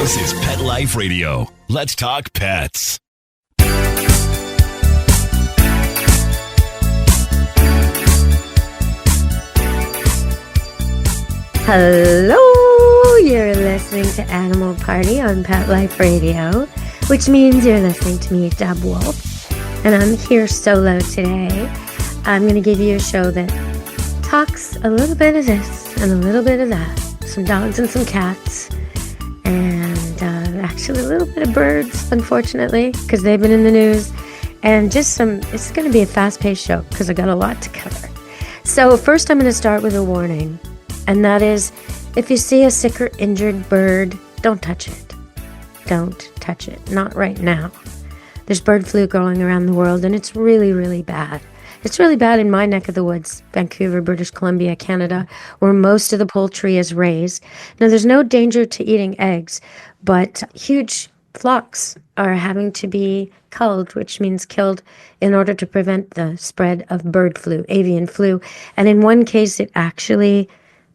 This is Pet Life Radio. Let's talk pets. Hello, you're listening to Animal Party on Pet Life Radio, which means you're listening to me, Deb Wolf, and I'm here solo today. I'm going to give you a show that talks a little bit of this and a little bit of that, some dogs and some cats, and actually a little bit of birds, unfortunately, because they've been in the news, and just it's going to be a fast-paced show because I got a lot to cover. So first I'm going to start with a warning. And that is, if you see a sick or injured bird, don't touch it. Don't touch it. Not right now. There's bird flu going around the world, and it's really, really bad. It's really bad in my neck of the woods, Vancouver, British Columbia, Canada, where most of the poultry is raised. Now, there's no danger to eating eggs, but huge flocks are having to be culled, which means killed, in order to prevent the spread of bird flu, avian flu. And in one case, it actually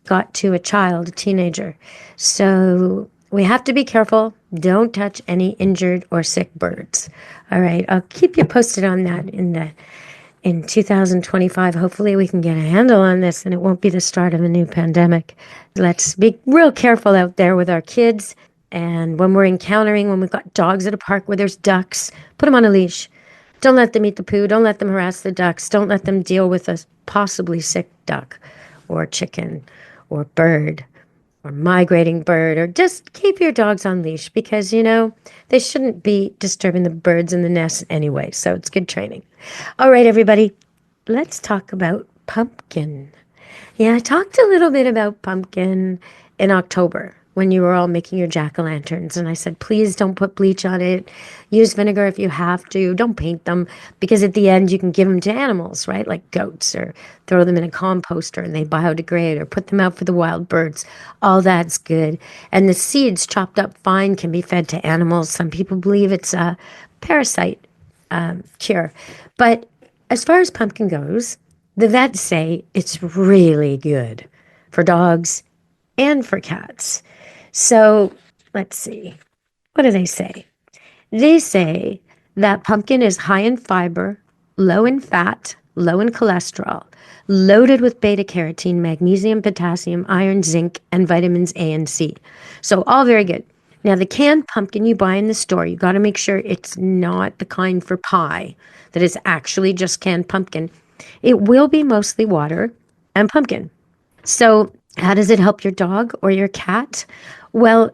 got to a child, a teenager. So we have to be careful. Don't touch any injured or sick birds. All right, I'll keep you posted on that in 2025. Hopefully we can get a handle on this and it won't be the start of a new pandemic. Let's be real careful out there with our kids. And when we've got dogs at a park where there's ducks, put them on a leash. Don't let them eat the poo. Don't let them harass the ducks. Don't let them deal with a possibly sick duck or chicken or bird, or migrating bird, or just keep your dogs on leash because, they shouldn't be disturbing the birds in the nest anyway, so it's good training. All right, everybody, let's talk about pumpkin. Yeah, I talked a little bit about pumpkin in October when you were all making your jack-o'-lanterns, and I said, please don't put bleach on it. Use vinegar if you have to. Don't paint them, because at the end you can give them to animals, right? Like goats, or throw them in a composter and they biodegrade, or put them out for the wild birds. All that's good. And the seeds chopped up fine can be fed to animals. Some people believe it's a parasite cure. But as far as pumpkin goes, the vets say it's really good for dogs and for cats. So let's see. What do they say? They say that pumpkin is high in fiber, low in fat, low in cholesterol, loaded with beta-carotene, magnesium, potassium, iron, zinc, and vitamins A and C. So all very good. Now, the canned pumpkin you buy in the store, you got to make sure it's not the kind for pie, that is actually just canned pumpkin. It will be mostly water and pumpkin. So how does it help your dog or your cat? Well,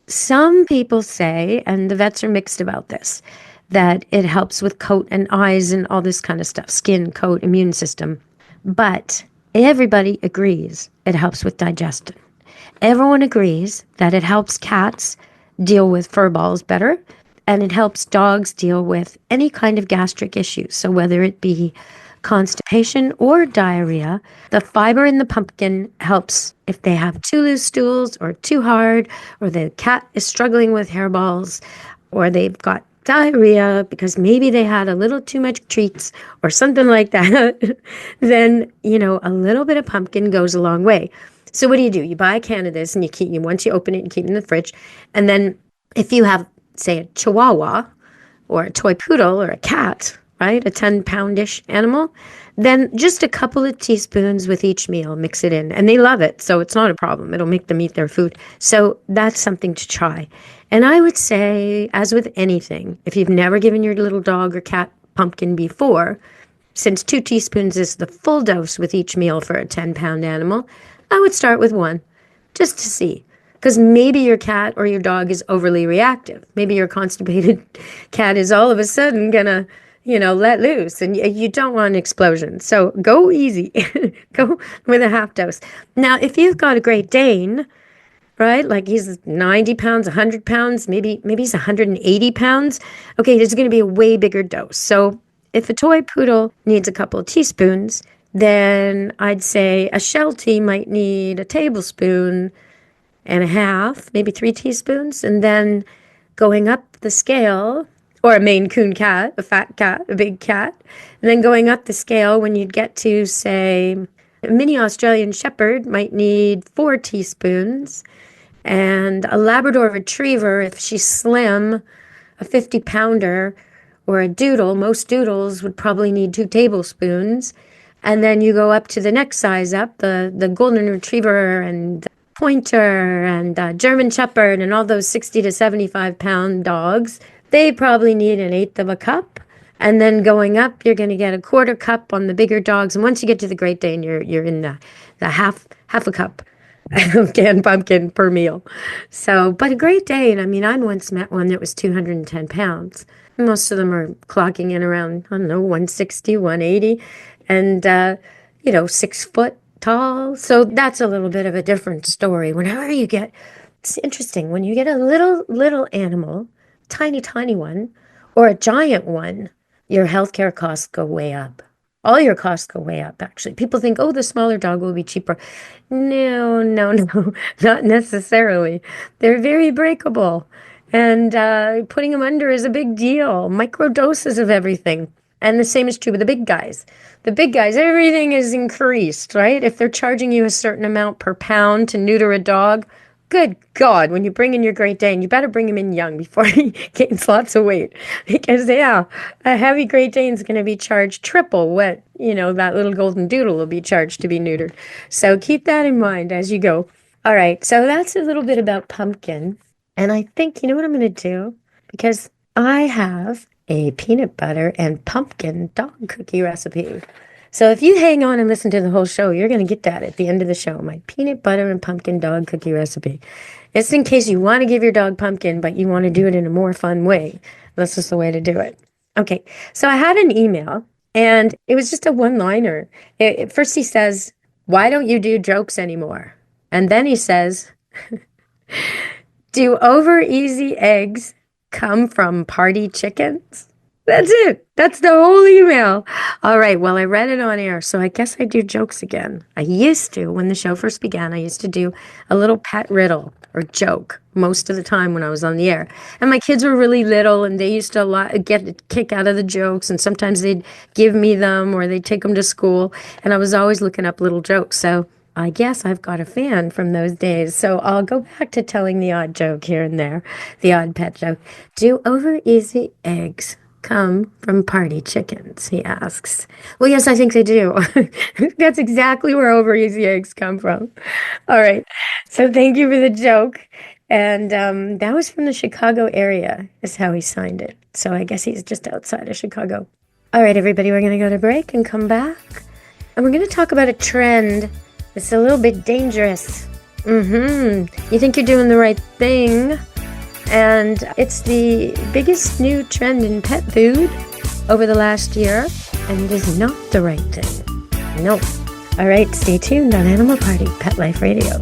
some people say, and the vets are mixed about this, that it helps with coat and eyes and all this kind of stuff, skin, coat, immune system. But everybody agrees it helps with digestion. Everyone agrees that it helps cats deal with fur balls better, and it helps dogs deal with any kind of gastric issues. So whether it be constipation or diarrhea, the fiber in the pumpkin helps if they have too loose stools or too hard, or the cat is struggling with hairballs, or they've got diarrhea because maybe they had a little too much treats or something like that. Then, a little bit of pumpkin goes a long way. So what do? You buy a can of this and once you open it, you keep it in the fridge. And then if you have, say, a chihuahua or a toy poodle or a cat, right, a 10-pound-ish animal, then just a couple of teaspoons with each meal, mix it in. And they love it, so it's not a problem. It'll make them eat their food. So that's something to try. And I would say, as with anything, if you've never given your little dog or cat pumpkin before, since 2 teaspoons is the full dose with each meal for a 10-pound animal, I would start with 1, just to see. Because maybe your cat or your dog is overly reactive. Maybe your constipated cat is all of a sudden going to let loose, and you don't want an explosion. So go easy. Go with a half dose. Now, if you've got a Great Dane, right, like he's 90 pounds, 100 pounds, maybe he's 180 pounds, okay, there's going to be a way bigger dose. So if a toy poodle needs a couple of teaspoons, then I'd say a Sheltie might need a tablespoon and a half, maybe 3 teaspoons, and then going up the scale, or a Maine Coon cat, a fat cat, a big cat, and then going up the scale when you'd get to, say, a mini Australian Shepherd might need 4 teaspoons, And a Labrador Retriever, if she's slim, a 50-pounder, or a doodle, most doodles would probably need 2 tablespoons. And then you go up to the next size up, the Golden Retriever and Pointer and German Shepherd and all those 60 to 75-pound dogs. They probably need an eighth of a cup. And then going up, you're going to get a quarter cup on the bigger dogs. And once you get to the Great Dane, you're in the half a cup of canned pumpkin per meal. So, but a Great Dane, I mean, I once met one that was 210 pounds. Most of them are clocking in around, I don't know, 160, 180, and, 6 foot tall. So that's a little bit of a different story. Whenever you get, it's interesting, when you get a little animal, tiny one, or a giant one, your healthcare costs go way up. All your costs go way up, actually. People think, oh, the smaller dog will be cheaper. No, not necessarily. They're very breakable. And putting them under is a big deal. Micro doses of everything. And the same is true with the big guys. The big guys, everything is increased, right? If they're charging you a certain amount per pound to neuter a dog, good God, when you bring in your Great Dane, you better bring him in young before he gains lots of weight. Because, a heavy Great Dane is going to be charged triple what, that little golden doodle will be charged to be neutered. So keep that in mind as you go. All right, so that's a little bit about pumpkin. And I think, you know what I'm going to do? Because I have a peanut butter and pumpkin dog cookie recipe. So if you hang on and listen to the whole show, you're going to get that at the end of the show, my peanut butter and pumpkin dog cookie recipe. It's in case you want to give your dog pumpkin, but you want to do it in a more fun way. This is the way to do it. Okay, so I had an email, and it was just a one-liner. First he says, why don't you do jokes anymore? And then he says, do over-easy eggs come from party chickens? That's it. That's the whole email. All right. Well, I read it on air, so I guess I do jokes again. I used to, when the show first began, I used to do a little pet riddle or joke most of the time when I was on the air. And my kids were really little, and they used to get a kick out of the jokes, and sometimes they'd give me them or they'd take them to school, and I was always looking up little jokes. So I guess I've got a fan from those days. So I'll go back to telling the odd joke here and there, the odd pet joke. Do over-easy eggs come from party chickens, he asks. Well, yes, I think they do. That's exactly where over-easy eggs come from. All right. So thank you for the joke. And that was from the Chicago area, is how he signed it. So I guess he's just outside of Chicago. All right, everybody, we're going to go to break and come back. And we're going to talk about a trend that's a little bit dangerous. You think you're doing the right thing, and it's the biggest new trend in pet food over the last year, and it is not the right thing. No. All right, stay tuned on Animal Party, Pet Life Radio.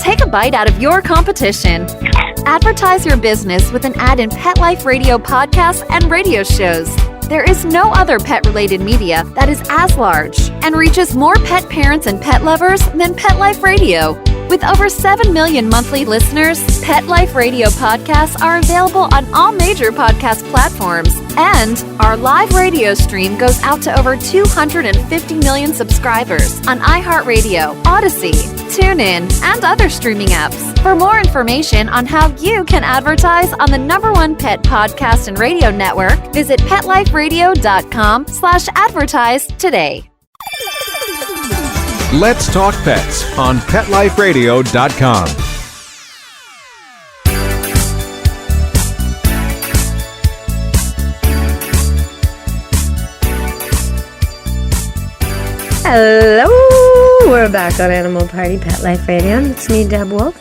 Take a bite out of your competition. Advertise your business with an ad in Pet Life Radio podcasts and radio shows. There is no other pet-related media that is as large and reaches more pet parents and pet lovers than Pet Life Radio. With over 7 million monthly listeners, Pet Life Radio podcasts are available on all major podcast platforms. And our live radio stream goes out to over 250 million subscribers on iHeartRadio, Odyssey, TuneIn, and other streaming apps. For more information on how you can advertise on the #1 pet podcast and radio network, visit PetLifeRadio.com/advertise today. Let's Talk Pets on PetLifeRadio.com. Hello! We're back on Animal Party Pet Life Radio. It's me, Deb Wolf,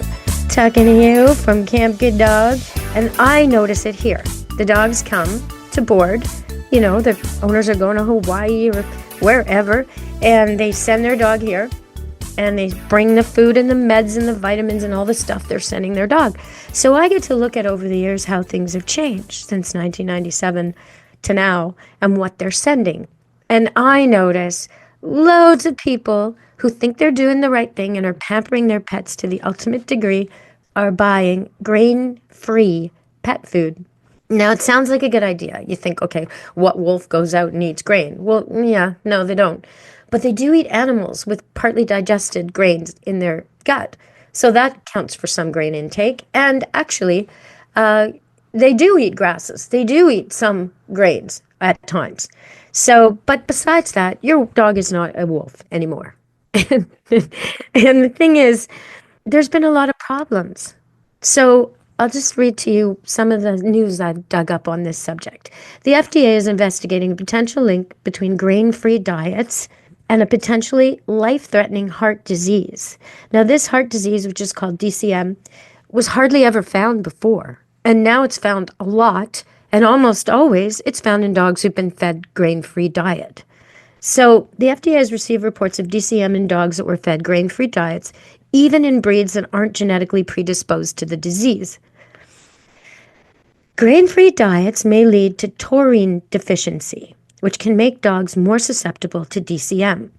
talking to you from Camp Good Dog. And I notice it here. The dogs come to board. The owners are going to Hawaii or wherever, and they send their dog here, and they bring the food and the meds and the vitamins and all the stuff they're sending their dog. So I get to look at over the years how things have changed since 1997 to now and what they're sending. And I notice loads of people who think they're doing the right thing and are pampering their pets to the ultimate degree are buying grain-free pet food. Now, it sounds like a good idea. You think, okay, what wolf goes out and eats grain? Well, yeah, no, they don't. but they do eat animals with partly digested grains in their gut. So that counts for some grain intake. And actually, they do eat grasses. They do eat some grains at times. So, but besides that, your dog is not a wolf anymore. And the thing is, there's been a lot of problems. So I'll just read to you some of the news I've dug up on this subject. The FDA is investigating a potential link between grain-free diets and a potentially life-threatening heart disease. Now, this heart disease, which is called DCM, was hardly ever found before. And now it's found a lot, and almost always it's found in dogs who've been fed grain-free diet. So the FDA has received reports of DCM in dogs that were fed grain-free diets, even in breeds that aren't genetically predisposed to the disease. Grain-free diets may lead to taurine deficiency, which can make dogs more susceptible to DCM.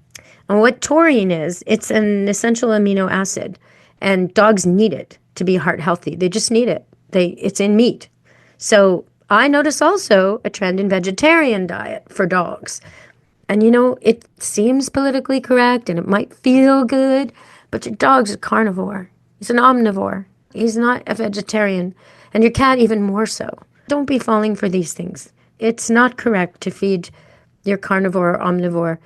And what taurine is, it's an essential amino acid, and dogs need it to be heart healthy. They just need it. It's in meat. So I notice also a trend in vegetarian diet for dogs. And it seems politically correct and it might feel good, but your dog's a carnivore. He's an omnivore. He's not a vegetarian. And your cat even more so. Don't be falling for these things. It's not correct to feed your carnivore or omnivore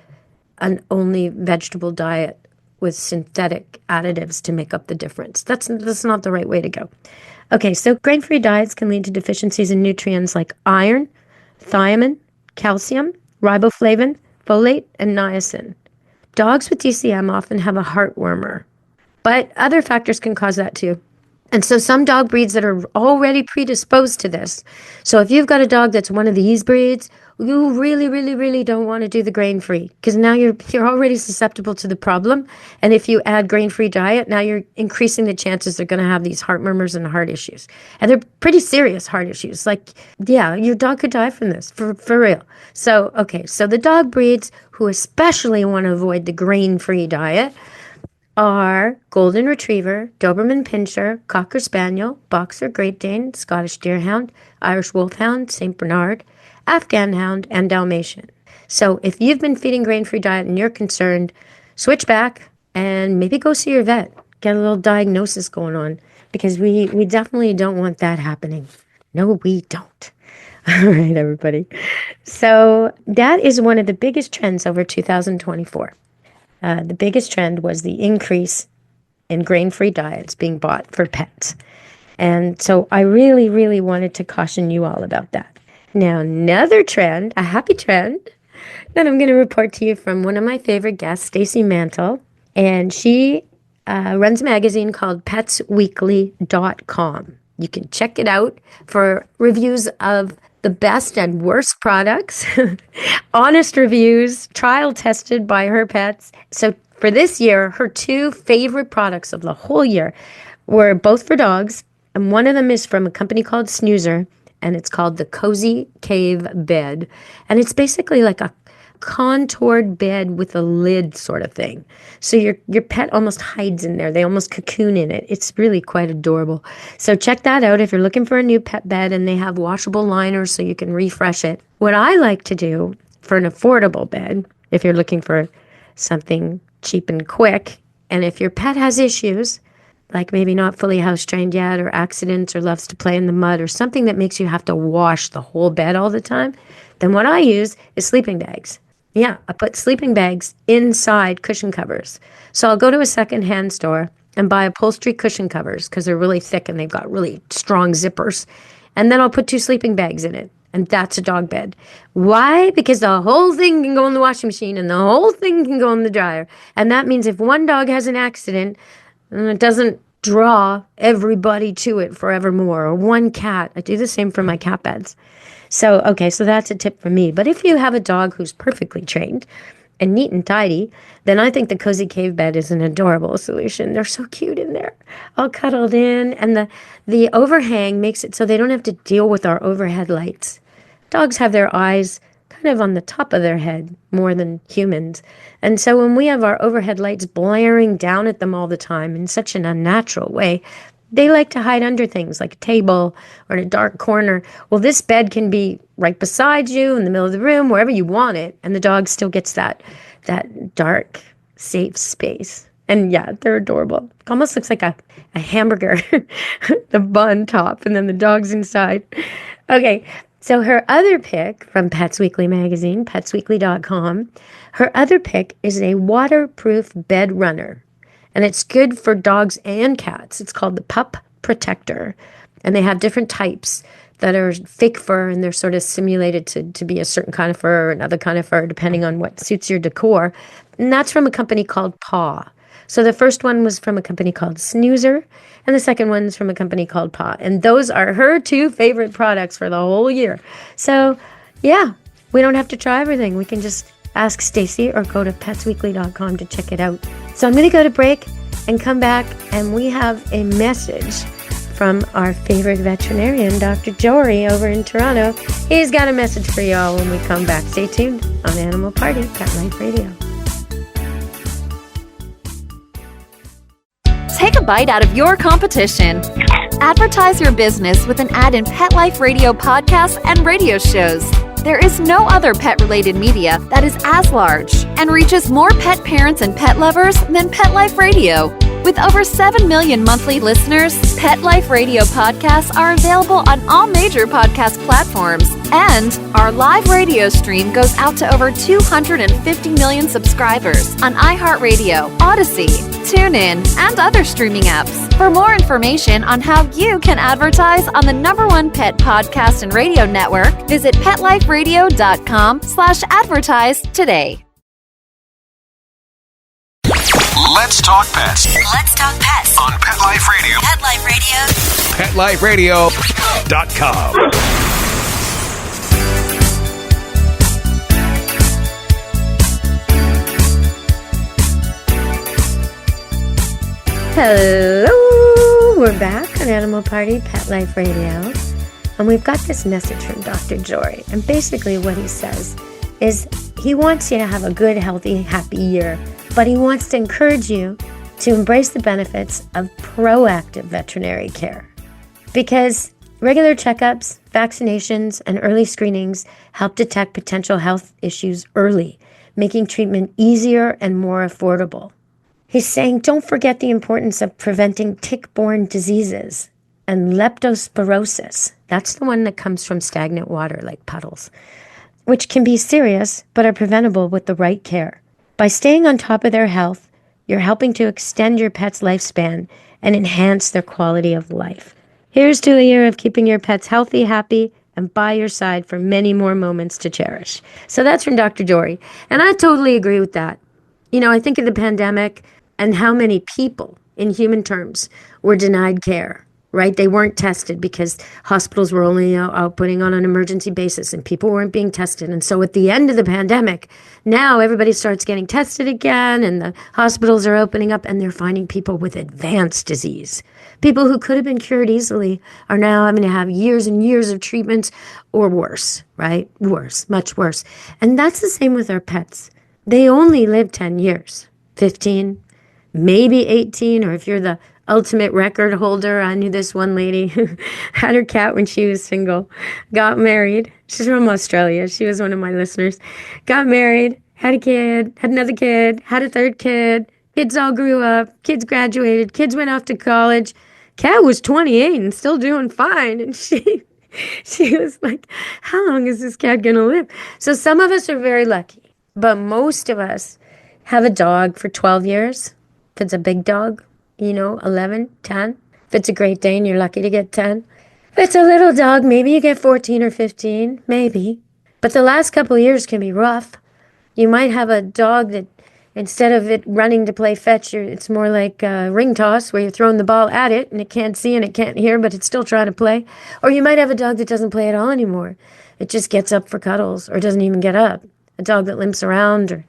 an only vegetable diet with synthetic additives to make up the difference. That's not the right way to go. Okay, so grain-free diets can lead to deficiencies in nutrients like iron, thiamine, calcium, riboflavin, folate, and niacin. Dogs with DCM often have a heartwormer, but other factors can cause that too. And so some dog breeds that are already predisposed to this. So if you've got a dog that's one of these breeds, you really, really, really don't want to do the grain-free, because now you're already susceptible to the problem. And if you add grain-free diet, now you're increasing the chances they're going to have these heart murmurs and heart issues. And they're pretty serious heart issues. Like, yeah, your dog could die from this, for real. So, okay, so the dog breeds who especially want to avoid the grain-free diet are Golden Retriever, Doberman Pinscher, Cocker Spaniel, Boxer Great Dane, Scottish Deerhound, Irish Wolfhound, St. Bernard, Afghan Hound, and Dalmatian. So if you've been feeding grain-free diet and you're concerned, switch back and maybe go see your vet. Get a little diagnosis going on, because we definitely don't want that happening. No, we don't. All right, everybody. So that is one of the biggest trends over 2024. The biggest trend was the increase in grain-free diets being bought for pets. And so I really, really wanted to caution you all about that. Now, another trend, a happy trend, that I'm going to report to you from one of my favorite guests, Stacy Mantle. And she runs a magazine called PetsWeekly.com. You can check it out for reviews of the best and worst products, honest reviews, trial tested by her pets. So for this year, her two favorite products of the whole year were both for dogs. And one of them is from a company called Snoozer, and it's called the Cozy Cave Bed. And it's basically like a contoured bed with a lid sort of thing. So your pet almost hides in there. They almost cocoon in it. It's really quite adorable. So check that out if you're looking for a new pet bed, and they have washable liners so you can refresh it. What I like to do for an affordable bed, if you're looking for something cheap and quick, and if your pet has issues, like maybe not fully house trained yet, or accidents, or loves to play in the mud, or something that makes you have to wash the whole bed all the time, then what I use is sleeping bags. Yeah, I put sleeping bags inside cushion covers. So I'll go to a secondhand store and buy upholstery cushion covers, because they're really thick and they've got really strong zippers. And then I'll put two sleeping bags in it. And that's a dog bed. Why? Because the whole thing can go in the washing machine and the whole thing can go in the dryer. And that means if one dog has an accident, it doesn't draw everybody to it forevermore. Or one cat. I do the same for my cat beds. So, okay, so that's a tip for me. But if you have a dog who's perfectly trained and neat and tidy, then I think the Cozy Cave Bed is an adorable solution. They're so cute in there, all cuddled in. And the overhang makes it so they don't have to deal with our overhead lights. Dogs have their eyes kind of on the top of their head more than humans. And so when we have our overhead lights blaring down at them all the time in such an unnatural way, they like to hide under things like a table or in a dark corner. Well, this bed can be right beside you in the middle of the room, wherever you want it, and the dog still gets that that dark, safe space. And yeah, they're adorable. It almost looks like a hamburger, the bun top, and then the dog's inside. Okay, so her other pick from Pets Weekly magazine, petsweekly.com, her other pick is a waterproof bed runner. And it's good for dogs and cats. It's called the Pup Protector. And they have different types that are fake fur, and they're sort of simulated to be a certain kind of fur or another kind of fur, depending on what suits your decor. And that's from a company called Paw. So the first one was from a company called Snoozer, and the second one's from a company called Paw. And those are her two favorite products for the whole year. So, yeah, we don't have to try everything. We can just ask Stacy or go to petsweekly.com to check it out. So I'm going to go to break and come back, and we have a message from our favorite veterinarian, Dr. Jory, over in Toronto. He's got a message for y'all when we come back. Stay tuned on Animal Party, Pet Life Radio. Take a bite out of your competition. Advertise your business with an ad in Pet Life Radio podcasts and radio shows. There is no other pet-related media that is as large and reaches more pet parents and pet lovers than Pet Life Radio. With over 7 million monthly listeners, Pet Life Radio podcasts are available on all major podcast platforms. And our live radio stream goes out to over 250 million subscribers on iHeartRadio, Odyssey, TuneIn, and other streaming apps. For more information on how you can advertise on the #1 pet podcast and radio network, visit PetLifeRadio.com/advertise today. Let's talk pets Let's talk pets on Pet Life Radio. Pet Life Radio. PetLifeRadio.com. Hello, we're back on Animal Party, Pet Life Radio. And we've got this message from Dr. Jory. And basically what he says is he wants you to have a good, healthy, happy year. But he wants to encourage you to embrace the benefits of proactive veterinary care. Because regular checkups, vaccinations, and early screenings help detect potential health issues early, making treatment easier and more affordable. He's saying don't forget the importance of preventing tick-borne diseases and leptospirosis. That's the one that comes from stagnant water like puddles, which can be serious but are preventable with the right care. By staying on top of their health, you're helping to extend your pet's lifespan and enhance their quality of life. Here's to a year of keeping your pets healthy, happy, and by your side for many more moments to cherish. So that's from Dr. Jory. And I totally agree with that. You know, I think of the pandemic and how many people, in human terms, were denied care. Right? They weren't tested because hospitals were only outputting on an emergency basis and people weren't being tested. And so at the end of the pandemic, now everybody starts getting tested again and the hospitals are opening up and they're finding people with advanced disease. People who could have been cured easily are now having to have years and years of treatments or worse, right? Worse, much worse. And that's the same with our pets. They only live 10 years, 15, maybe 18, or if you're the ultimate record holder. I knew this one lady who had her cat when she was single, got married. She's from Australia. She was one of my listeners. Got married, had a kid, had another kid, had a third kid. Kids all grew up. Kids graduated. Kids went off to college. Cat was 28 and still doing fine. And she was like, how long is this cat going to live? So some of us are very lucky, but most of us have a dog for 12 years. If it's a big dog, 11, 10. If it's a Great Dane, you're lucky to get 10. If it's a little dog, maybe you get 14 or 15, maybe. But the last couple of years can be rough. You might have a dog that instead of it running to play fetch, it's more like a ring toss where you're throwing the ball at it and it can't see and it can't hear, but it's still trying to play. Or you might have a dog that doesn't play at all anymore. It just gets up for cuddles or doesn't even get up. A dog that limps around or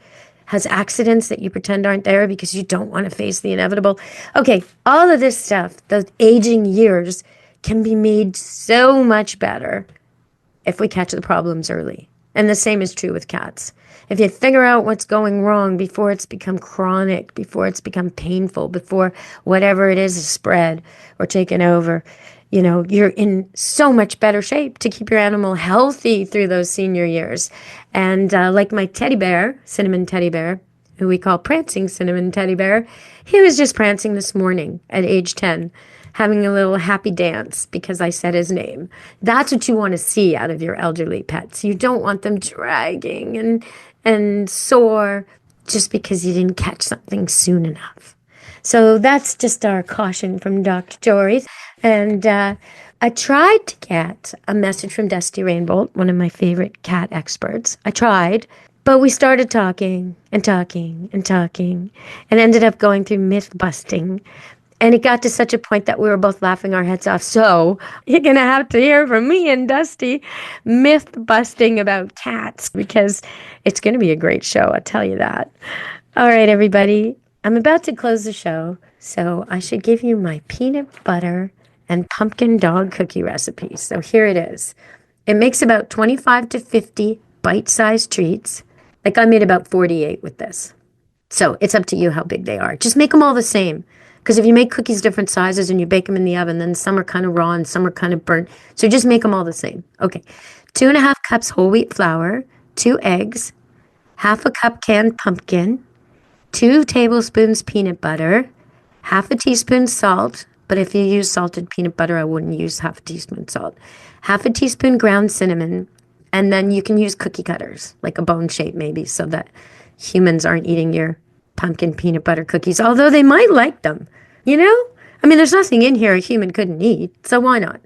has accidents that you pretend aren't there because you don't want to face the inevitable. Okay, all of this stuff, those aging years, can be made so much better if we catch the problems early. And the same is true with cats. If you figure out what's going wrong before it's become chronic, before it's become painful, before whatever it is spread or taken over, you're in so much better shape to keep your animal healthy through those senior years. And like my teddy bear, Cinnamon Teddy Bear, who we call Prancing Cinnamon Teddy Bear, he was just prancing this morning at age 10, having a little happy dance because I said his name. That's what you want to see out of your elderly pets. You don't want them dragging and sore just because you didn't catch something soon enough. So that's just our caution from Dr. Jory. And I tried to get a message from Dusty Rainbolt, one of my favorite cat experts. I tried, but we started talking and talking and talking and ended up going through myth busting. And it got to such a point that we were both laughing our heads off. So you're going to have to hear from me and Dusty myth busting about cats, because it's going to be a great show. I'll tell you that. All right, everybody. I'm about to close the show, so I should give you my peanut butter and pumpkin dog cookie recipe. So here it is. It makes about 25 to 50 bite-sized treats. Like I made about 48 with this. So it's up to you how big they are. Just make them all the same. Because if you make cookies different sizes and you bake them in the oven, then some are kind of raw and some are kind of burnt. So just make them all the same. Okay. 2.5 cups whole wheat flour, 2 eggs, 1/2 cup canned pumpkin, 2 tablespoons peanut butter, 1/2 teaspoon salt. But if you use salted peanut butter, I wouldn't use 1/2 teaspoon salt. 1/2 teaspoon ground cinnamon. And then you can use cookie cutters, like a bone shape maybe, so that humans aren't eating your pumpkin peanut butter cookies, although they might like them, I mean, there's nothing in here a human couldn't eat, so why not?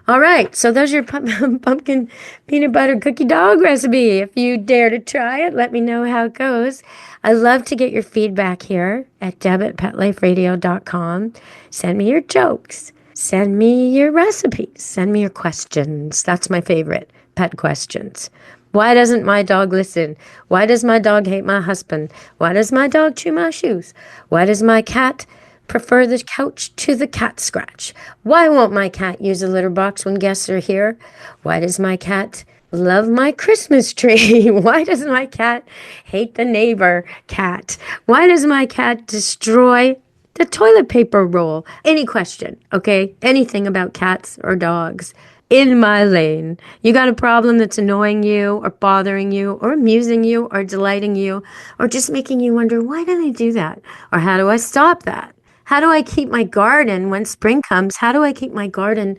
All right, so there's your pumpkin peanut butter cookie dog recipe. If you dare to try it, let me know how it goes. I love to get your feedback here at deb@petliferadio.com. Send me your jokes. Send me your recipes. Send me your questions. That's my favorite, pet questions. Why doesn't my dog listen? Why does my dog hate my husband? Why does my dog chew my shoes? Why does my cat prefer the couch to the cat scratch? Why won't my cat use a litter box when guests are here? Why does my cat love my Christmas tree? Why does my cat hate the neighbor cat? Why does my cat destroy the toilet paper roll? Any question, okay? Anything about cats or dogs. In my lane. You got a problem that's annoying you or bothering you or amusing you or delighting you or just making you wonder, why do they do that? Or how do I stop that? How do I keep my garden when spring comes? How do I keep my garden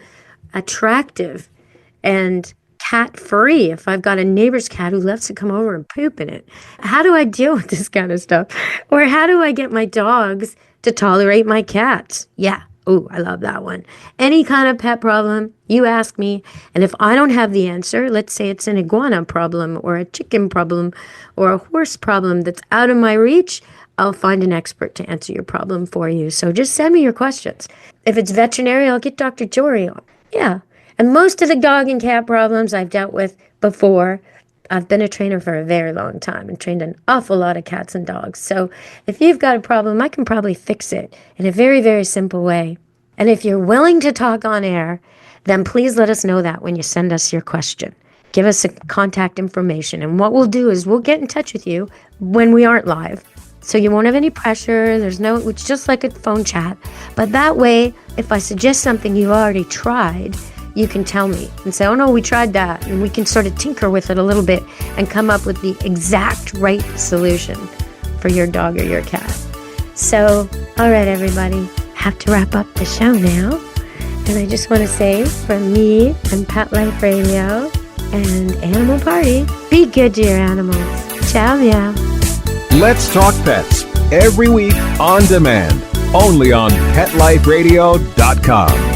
attractive and cat-free if I've got a neighbor's cat who loves to come over and poop in it? How do I deal with this kind of stuff? Or how do I get my dogs to tolerate my cats? Yeah. Oh, I love that one. Any kind of pet problem, you ask me, and if I don't have the answer, let's say it's an iguana problem or a chicken problem or a horse problem that's out of my reach, I'll find an expert to answer your problem for you. So just send me your questions. If it's veterinary, I'll get Dr. Jory on. Yeah. And most of the dog and cat problems I've dealt with before. I've been a trainer for a very long time and trained an awful lot of cats and dogs. So if you've got a problem, I can probably fix it in a very, very simple way. And if you're willing to talk on air, then please let us know that when you send us your question. Give us a contact information. And what we'll do is we'll get in touch with you when we aren't live. So you won't have any pressure. It's just like a phone chat. But that way, if I suggest something you've already tried, you can tell me and say, oh no, we tried that. And we can sort of tinker with it a little bit and come up with the exact right solution for your dog or your cat. So, all right, everybody, have to wrap up the show now. And I just want to say, from me and Pet Life Radio and Animal Party, be good to your animals. Ciao, meow. Let's Talk Pets, every week on demand, only on PetLifeRadio.com.